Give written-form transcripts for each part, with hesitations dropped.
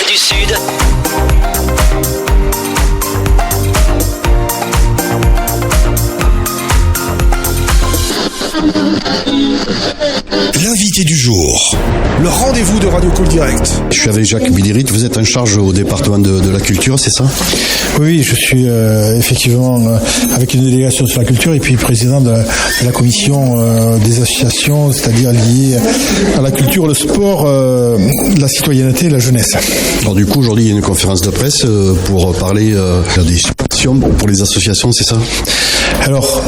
du Sud. L'invité du jour, le rendez-vous de Radio Call Direct. Je suis avec Jacques Bilirit, vous êtes en charge au département de la culture, c'est ça ? Oui, je suis effectivement avec une délégation sur la culture et puis président de la commission des associations, c'est-à-dire liées à la culture, le sport, la citoyenneté et la jeunesse. Alors du coup, aujourd'hui, il y a une conférence de presse pour parler des subventions pour les associations, c'est ça ? Alors,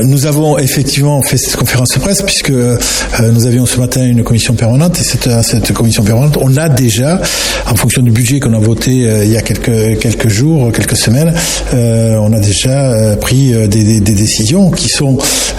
nous avons effectivement fait cette conférence de presse puisque nous avions ce matin une commission permanente et cette commission permanente, on a déjà, en fonction du budget qu'on a voté il y a quelques jours, quelques semaines, on a déjà pris des décisions qui sont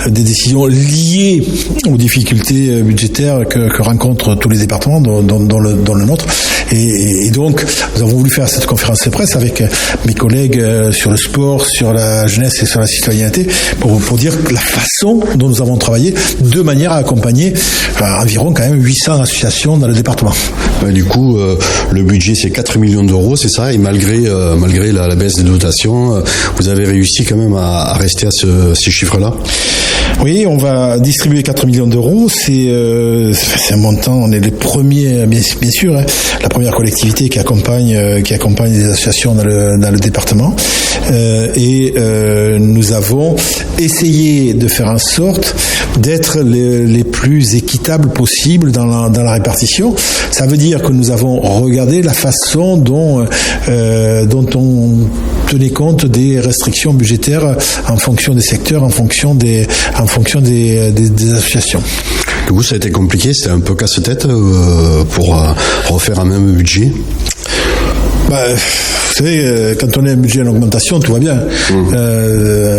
des décisions liées aux difficultés budgétaires que rencontrent tous les départements, dont le nôtre. Et donc, nous avons voulu faire cette conférence de presse avec mes collègues sur le sport, sur la jeunesse et sur la citoyenneté pour dire la façon dont nous avons travaillé de manière à accompagner environ quand même 800 associations dans le département. Du coup, le budget c'est 4 millions d'euros, c'est ça, et malgré la baisse des dotations, vous avez réussi quand même à rester à ces chiffres-là ? Oui, on va distribuer 4 millions d'euros. C'est un montant. On est les premiers, bien sûr, hein, la première collectivité qui accompagne les associations dans le département. Et nous avons essayé de faire en sorte d'être les plus équitables possibles dans la répartition. Ça veut dire que nous avons regardé la façon dont on tenait compte des restrictions budgétaires en fonction des secteurs, en fonction des associations. Du coup, ça a été compliqué, c'était un peu casse-tête pour refaire un même budget. Vous savez, quand on a un budget en augmentation, tout va bien.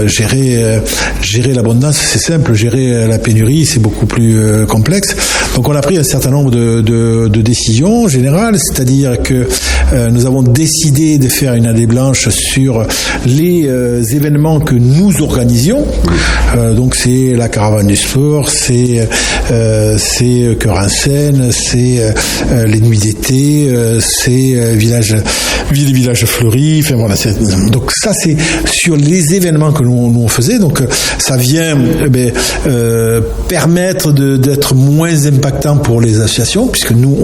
Gérer l'abondance, c'est simple. Gérer la pénurie, c'est beaucoup plus complexe. Donc, on a pris un certain nombre de décisions générales, c'est-à-dire que nous avons décidé de faire une année blanche sur les événements que nous organisions. Donc, c'est la caravane du sport, c'est Cœur en Seine, c'est les nuits d'été, c'est village fleuris. Enfin voilà. Donc ça, c'est sur les événements que nous on faisait. Donc ça vient permettre d'être moins impactant pour les associations, puisque nous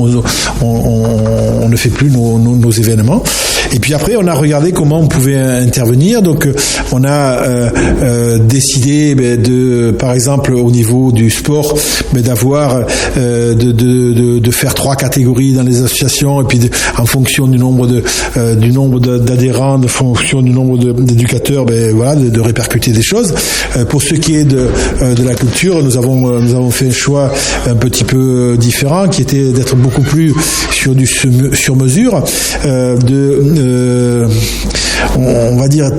on ne fait plus nos événements. Et puis après, on a regardé comment on pouvait intervenir. Donc on a décidé par exemple au niveau du sport, d'avoir de faire 3 catégories dans les associations, et puis en fonction du nombre d'adhérents, de fonction du nombre d'éducateurs, de répercuter des choses. Pour ce qui est de la culture, nous avons fait un choix un petit peu différent, qui était d'être beaucoup plus sur du sur-mesure, on va dire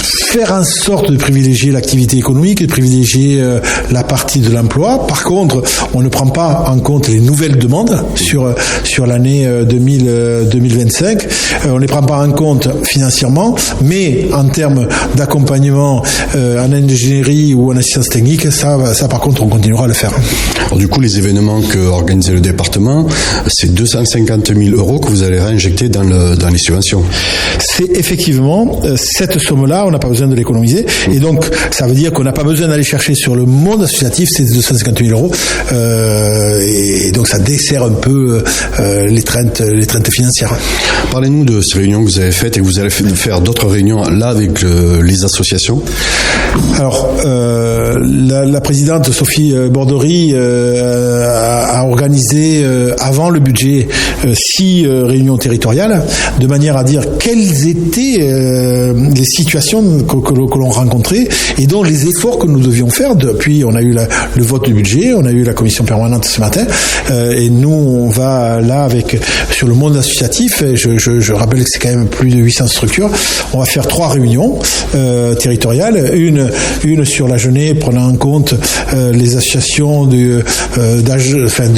faire en sorte de privilégier l'activité économique, de privilégier la partie de l'emploi. Par contre, on ne prend pas en compte les nouvelles demandes sur l'année 2025. On ne les prend pas en compte financièrement, mais en termes d'accompagnement en ingénierie ou en assistance technique, ça par contre, on continuera à le faire. Alors, du coup, les événements que organisait le département, c'est 250 000 euros que vous allez réinjecter dans les subventions. C'est effectivement cette somme-là, on n'a pas besoin de l'économiser, et donc ça veut dire qu'on n'a pas besoin d'aller chercher sur le monde associatif ces 250 000 euros, et donc ça dessert un peu l'étreinte financière. Parlez-nous de ces réunions que vous avez faites, et que vous allez faire d'autres réunions là avec les associations. Alors, la présidente Sophie Borderie a organisé avant le budget 6 réunions territoriales, de manière à dire quelles étaient les situations que l'on rencontrait et donc les efforts que nous devions faire. Depuis, on a eu le vote du budget, on a eu la commission permanente ce matin, et nous on va là sur le monde associatif. Je rappelle que c'est quand même plus de 800 structures. On va faire 3 réunions territoriales, une sur la Genée, prenant en compte les associations de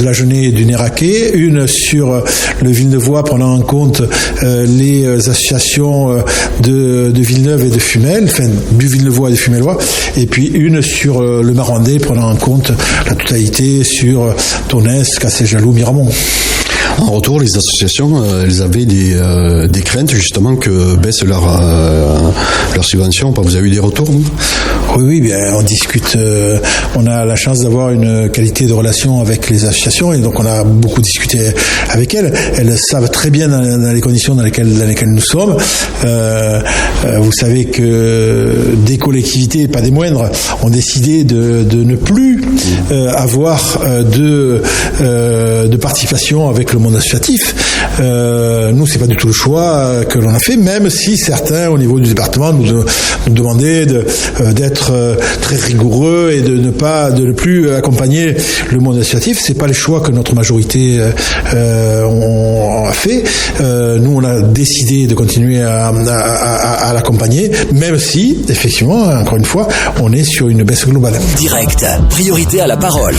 la Genée et du Néraquet, une sur le Villeneuvois, prenant en compte les associations de Villeneuve et de Fumel, du Villeneuvois et de Fumelois, et puis une sur le Marandais, prenant en compte la totalité sur Tonnes, Cassé-Jaloux, Miramont. En retour, les associations, elles avaient des craintes justement que baisse leur subvention. Vous avez eu des retours, vous ? Oui, bien, on discute. On a la chance d'avoir une qualité de relation avec les associations et donc on a beaucoup discuté avec elles. Elles savent très bien dans les conditions dans lesquelles nous sommes. Vous savez que des collectivités, pas des moindres, ont décidé de ne plus avoir de participation avec le monde associatif. Nous, c'est pas du tout le choix que l'on a fait, même si certains, au niveau du département, nous demandaient d'être très rigoureux et de ne plus accompagner le monde associatif. C'est pas le choix que notre majorité a fait. Nous, on a décidé de continuer à l'accompagner, même si, effectivement, encore une fois, on est sur une baisse globale. Direct, priorité à la parole.